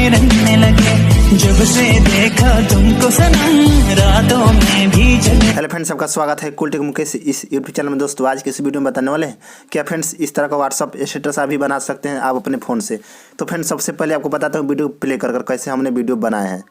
में रंगने लगे, जब से देखा तुमको सनम रातों में भी जगे। हेलो फ्रेंड्स, सबका स्वागत है कुल टेक मुकेश इस यूट्यूब चैनल में। दोस्तों आज के इस वीडियो में बताने वाले हैं क्या फ्रेंड्स इस तरह का व्हाट्सअप स्टेटस अभी बना सकते हैं आप अपने फ़ोन से। तो फ्रेंड्स सबसे पहले आपको बताता हूँ वीडियो प्ले कर कैसे हमने वीडियो बनाए हैं।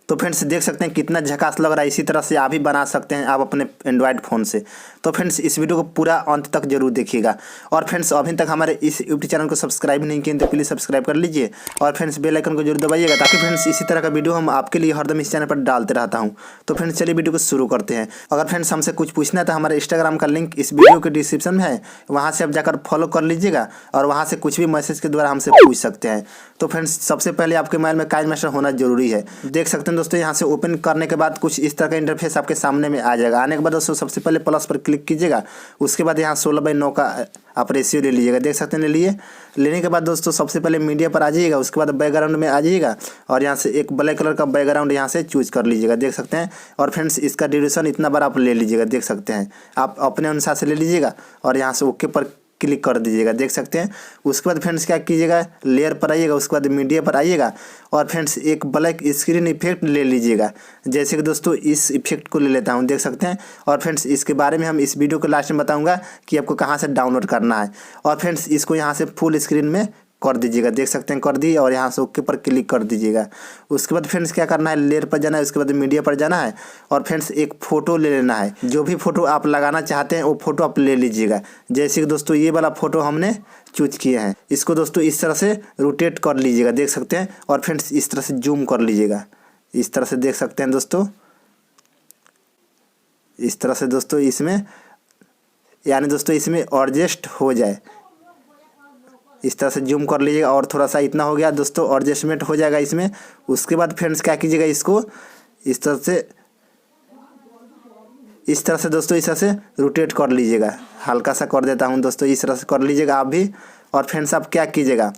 तो फ्रेंड्स देख सकते हैं कितना झकास लग रहा है। इसी तरह से आप भी बना सकते हैं आप अपने एंड्रॉयड फ़ोन से। तो फ्रेंड्स इस वीडियो को पूरा अंत तक जरूर देखिएगा। और फ्रेंड्स अभी तक हमारे इस यूट्यूब चैनल को सब्सक्राइब नहीं किए तो प्लीज़ सब्सक्राइब कर लीजिए और फ्रेंड्स बेल आइकन को जरूर दबाइएगा, ताकि फ्रेंड्स इसी तरह का वीडियो हम आपके लिए हरदम इस चैनल पर डालते रहता हूँ। तो फ्रेंड्स चलिए वीडियो को शुरू करते हैं। अगर फ्रेंड्स हमसे कुछ पूछना है तो हमारे इंस्टाग्राम का लिंक इस वीडियो के डिस्क्रिप्शन में है, वहाँ से आप जाकर फॉलो कर लीजिएगा और वहाँ से कुछ भी मैसेज के द्वारा हमसे पूछ सकते हैं। तो फ्रेंड्स सबसे पहले आपके मोबाइल में काइनमास्टर होना जरूरी है। देख सकते हैं दोस्तों, यहाँ से ओपन करने के बाद कुछ इस तरह का इंटरफेस आपके सामने में आ जाएगा। आने के बाद दोस्तों सबसे पहले प्लस पर क्लिक कीजिएगा। उसके बाद यहाँ 16:9 का आप रेशियो ले लीजिएगा। देख सकते हैं ले लिए। लेने के बाद दोस्तों सबसे पहले मीडिया पर आ जाइएगा। उसके बाद बैकग्राउंड में आ जाइएगा और यहाँ से एक ब्लैक कलर का बैकग्राउंड यहाँ से चूज कर लीजिएगा। देख सकते हैं। और फ्रेंड्स इसका ड्यूरेशन इतना बार आप ले लीजिएगा। देख सकते हैं आप अपने अनुसार से ले लीजिएगा और यहाँ से ओके पर क्लिक कर दीजिएगा। देख सकते हैं। उसके बाद फ्रेंड्स क्या कीजिएगा, लेयर पर आइएगा। उसके बाद मीडिया पर आइएगा और फ्रेंड्स एक ब्लैक स्क्रीन इफेक्ट ले लीजिएगा। जैसे कि दोस्तों इस इफेक्ट को ले लेता हूं। देख सकते हैं। और फ्रेंड्स इसके बारे में हम इस वीडियो के लास्ट में बताऊंगा कि आपको कहां से डाउनलोड करना है। और फ्रेंड्स इसको यहां से फुल स्क्रीन में कर दीजिएगा। देख सकते हैं कर दिए और यहाँ से ओके पर क्लिक कर दीजिएगा। उसके बाद फ्रेंड्स क्या करना है, लेयर पर जाना है। उसके बाद मीडिया पर जाना है और फ्रेंड्स एक फ़ोटो ले लेना है। जो भी फ़ोटो आप लगाना चाहते हैं वो फ़ोटो आप ले लीजिएगा। जैसे कि दोस्तों ये वाला फ़ोटो हमने चूज किया है। इसको दोस्तों इस तरह से रोटेट कर लीजिएगा। देख सकते हैं। और फ्रेंड्स इस तरह से जूम कर लीजिएगा। इस तरह से देख सकते हैं दोस्तों, इस तरह से दोस्तों इसमें यानी दोस्तों इसमें एडजस्ट हो जाए। इस तरह से जूम कर लीजिएगा और थोड़ा सा इतना हो गया दोस्तों, एडजस्टमेंट हो जाएगा इसमें। उसके बाद फ्रेंड्स क्या कीजिएगा, इसको इस तरह से दोस्तों इस तरह से रोटेट कर लीजिएगा। हल्का सा कर देता हूं दोस्तों, इस तरह से कर लीजिएगा आप भी। और फ्रेंड्स आप क्या कीजिएगा,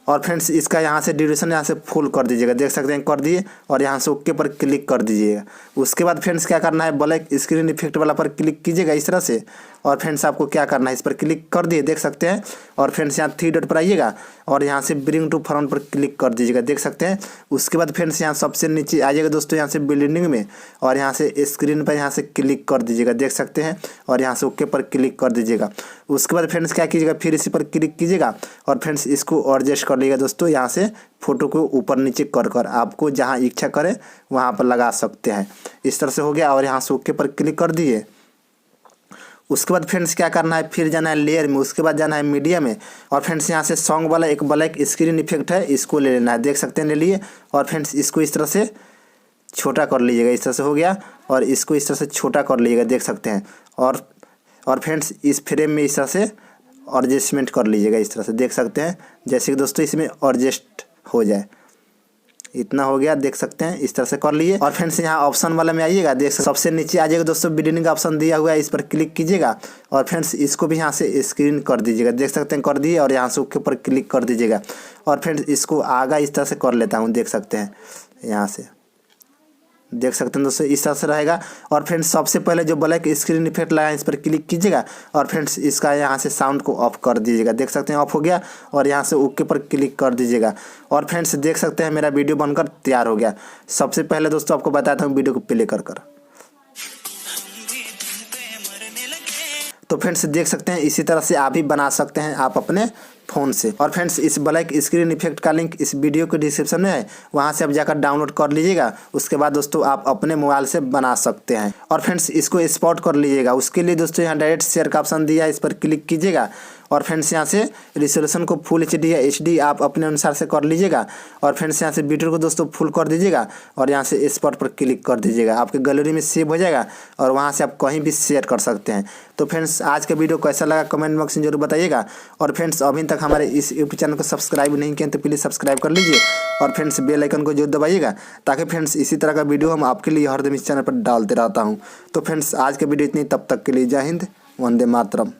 और फ्रेंड्स इसका यहाँ से ड्यूरेशन यहाँ से फुल कर दीजिएगा। देख सकते हैं कर दिए और यहाँ से ओके पर क्लिक कर दीजिएगा। उसके बाद फ्रेंड्स क्या करना है, ब्लैक स्क्रीन इफेक्ट वाला पर क्लिक कीजिएगा इस तरह से। और फ्रेंड्स आपको क्या करना है, इस पर क्लिक कर दिए। देख सकते हैं। और फ्रेंड्स यहाँ 3 डॉट पर आइएगा और यहाँ से ब्रिंग टू फ्रंट पर क्लिक कर दीजिएगा। देख सकते हैं। उसके बाद फ्रेंड्स यहाँ सबसे नीचे आ जाएगा दोस्तों, यहाँ से बिल्डिंग में और यहाँ से स्क्रीन पर यहाँ से क्लिक कर दीजिएगा। देख सकते हैं। और यहाँ से ओके पर क्लिक कर दीजिएगा। उसके बाद फ्रेंड्स क्या कीजिएगा, फिर इसी पर क्लिक कीजिएगा और फ्रेंड्स इसको एडजस्ट कर लीजिएगा दोस्तों। यहाँ से फोटो को ऊपर नीचे कर आपको जहाँ इच्छा करे वहाँ पर लगा सकते हैं। इस तरह से हो गया और यहाँ से ओके पर क्लिक कर दिए। उसके बाद फ्रेंड्स क्या करना है, फिर जाना है लेयर में। उसके बाद जाना है मीडिया में और फ्रेंड्स यहाँ से सॉन्ग वाला एक ब्लैक स्क्रीन इफेक्ट है, इसको ले लेना है। देख सकते हैं ले लिए। और फ्रेंड्स इसको इस तरह से छोटा कर लीजिएगा। इस तरह से हो गया और इसको इस तरह से छोटा कर लीजिएगा। देख सकते हैं। और फ्रेंड्स इस फ्रेम में इस तरह से एडजस्टमेंट कर लीजिएगा। इस तरह से देख सकते हैं, जैसे कि दोस्तों इसमें एडजस्ट हो जाए। इतना हो गया। देख सकते हैं इस तरह से कर लिए। और फ्रेंड्स यहाँ ऑप्शन वाला में आइएगा। देख सबसे नीचे आ जाएगा दोस्तों, बिल्डिंग का ऑप्शन दिया हुआ है, इस पर क्लिक कीजिएगा और फ्रेंड्स इसको भी यहाँ से स्क्रीन कर दीजिएगा। देख सकते हैं कर दिए और यहाँ से ओके पर क्लिक कर दीजिएगा। और फ्रेंड्स इसको आगा इस तरह से कर लेता हूँ। देख सकते हैं यहाँ से, देख सकते हैं दोस्तों इस तरह से रहेगा। और फ्रेंड्स सबसे पहले जो ब्लैक स्क्रीन इफेक्ट लगा है इस पर क्लिक कीजिएगा और फ्रेंड्स इसका यहाँ से साउंड को ऑफ कर दीजिएगा। देख सकते हैं ऑफ हो गया और यहाँ से ओके पर क्लिक कर दीजिएगा। और फ्रेंड्स देख सकते हैं मेरा वीडियो बनकर तैयार हो गया। सबसे पहले दोस्तों आपको बताता हूँ वीडियो को प्ले कर। तो फ्रेंड्स देख सकते हैं इसी तरह से आप भी बना सकते हैं आप अपने फ़ोन से। और फ्रेंड्स इस ब्लैक स्क्रीन इफेक्ट का लिंक इस वीडियो के डिस्क्रिप्शन में है, वहाँ से आप जाकर डाउनलोड कर लीजिएगा। उसके बाद दोस्तों आप अपने मोबाइल से बना सकते हैं। और फ्रेंड्स इसको एक्सपोर्ट कर लीजिएगा। उसके लिए दोस्तों यहाँ डायरेक्ट शेयर का ऑप्शन दिया है, इस पर क्लिक कीजिएगा। और फ्रेंड्स यहाँ से रिजोल्यूशन को फुल HD या HD आप अपने अनुसार से कर लीजिएगा। और फ्रेंड्स यहाँ से वीडियो को दोस्तों फुल कर दीजिएगा और यहाँ से एक्सपोर्ट पर क्लिक कर दीजिएगा। आपके गैलरी में सेव हो जाएगा और वहाँ से आप कहीं भी शेयर कर सकते हैं। तो फ्रेंड्स आज का वीडियो कैसा लगा कमेंट बॉक्स में जरूर बताइएगा। और फ्रेंड्स अभी तक हमारे इस यूट्यूब चैनल को सब्सक्राइब नहीं किए तो प्लीज़ सब्सक्राइब कर लीजिए और फ्रेंड्स बेल आइकन को जरूर दबाइएगा, ताकि फ्रेंड्स इसी तरह का वीडियो हम आपके लिए हरदम इस चैनल पर डालते रहता हूँ। तो फ्रेंड्स आज का वीडियो इतनी, तब तक के लिए जय हिंद, वंदे मातरम।